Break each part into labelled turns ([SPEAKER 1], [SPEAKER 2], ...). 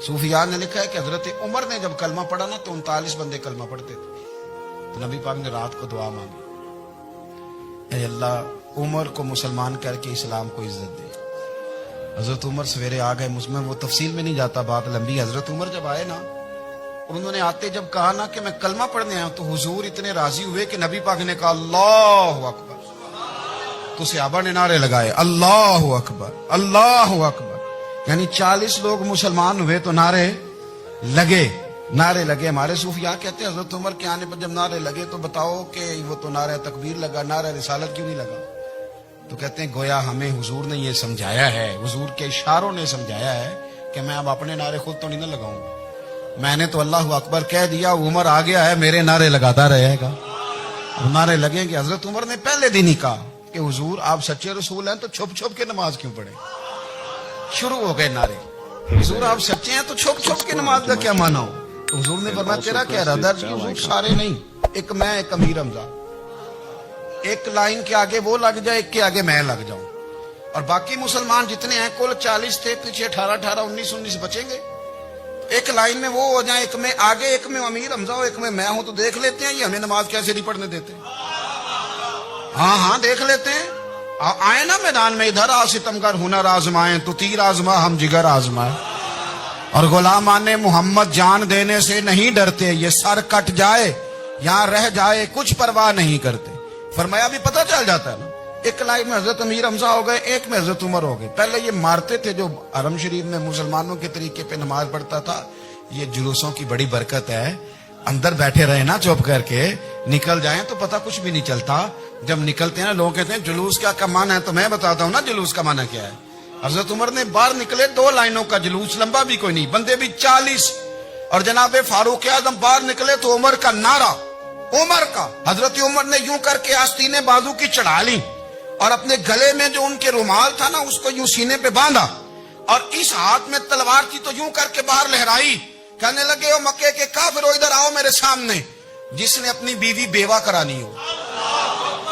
[SPEAKER 1] सूफियान ने लिखा है कि हजरत उमर ने जब कलमा पढ़ा ना तो 39 बंदे कलमा पढ़ते थे। तो नबी पाक ने रात को दुआ मांगी, ऐ अल्लाह उमर को मुसलमान करके इस्लाम को इज्जत दे। हजरत उमर सवेरे आ गए, मुझमें वो तफसील में नहीं जाता, बात लंबी। हजरत उमर जब आए ना और उन्होंने आते जब कहा ना कि मैं कलमा पढ़ने आया, तो हुजूर इतने राजी हुए कि नबी पाक ने कहा अल्लाहु अकबर। तो सहाबा ने नारे लगाए अल्लाहु अकबर अल्लाहु अकबर, यानी 40 लोग मुसलमान हुए तो नारे लगे। हमारे सूफिया कहते हैं हजरत उमर के आने पर जब नारे लगे तो बताओ कि वो तो नारा तकबीर लगा, नारा रिसालत क्यों नहीं लगा? तो कहते हैं गोया हमें हुजूर ने ये समझाया है, हुजूर के इशारों ने समझाया है कि मैं अब अपने नारे खुद तो नहीं ना लगाऊंगा, मैंने तो अल्लाहु अकबर कह दिया, उमर आ गया है, मेरे नारे लगाता रहेगा। अब नारे लगेंगे। हजरत उमर ने पहले दिन ही कहा कि हुजूर आप सच्चे रसूल हैं तो छुप छुप के नमाज क्यों पढ़े? शुरू हो गए नारे, हुजूर आप सच्चे हैं तो छुप छुप के नमाज का क्या माना हो? तो हुजूर ने फरमाया तेरा क्या इरादा? हुजूर सारे नहीं, एक मैं एक अमीर हमजा, एक लाइन के आगे वो लग जाए, एक के आगे मैं लग जाऊं, और बाकी मुसलमान जितने हैं कुल 40 थे, पीछे 18 19 बचेंगे, एक लाइन में वो हो जाए, एक में आगे, एक में अमीर हमजा हो, एक में मैं हूं, तो देख लेते हैं ये हमें नमाज कैसे नहीं पढ़ने देते। हाँ देख लेते हैं, आए ना मैदान में, इधर आ सितमगर हुनर आजमाए, तो तीर आजमा हम जिगर आजमाए, और गुलामाने मोहम्मद जान देने से नहीं डरते, ये सर कट जाए यहाँ रह जाए कुछ परवाह नहीं करते। फरमाया भी पता चल जाता है ना, एक लाइन में हजरत अमीर हमजा हो गए, एक में हजरत उमर हो गए। पहले ये मारते थे, जो हरम शरीफ में मुसलमानों के तरीके पे नमाज पढ़ता था, ये जुलूसों की बड़ी बरकत है, अंदर बैठे रहे ना चुप करके, निकल जाएं तो पता कुछ भी नहीं चलता। जब निकलते हैं ना लोग कहते हैं जुलूस क्या माना है, तो मैं बताता हूँ ना जुलूस का माना क्या है। हजरत उमर ने बाहर निकले, 2 लाइनों का जुलूस, लंबा भी कोई नहीं, बंदे भी 40, और जनाबे फारूक आजम बाहर निकले तो उमर का नारा, उमर का। हजरत उमर ने यूं करके आस्तीने बाजू की चढ़ा ली और अपने गले में जो उनके रुमाल था ना उसको यूं सीने पे बांधा, और इस हाथ में तलवार थी तो यूं करके बाहर लहराई, कहने लगे ओ मक्के के काफिरो इधर आओ मेरे सामने। जिसने अपनी बीवी बेवा करानी हो,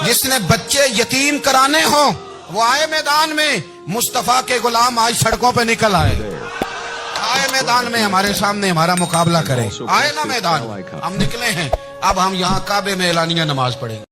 [SPEAKER 1] जिसने बच्चे यतीम कराने हो, वो आए मैदान में। मुस्तफा के गुलाम आज सड़कों पे निकल आए मैदान में, हमारे सामने हमारा मुकाबला करें। आए ना मैदान, हम निकले हैं, अब हम यहाँ काबे में एलानिया नमाज पढ़ेंगे।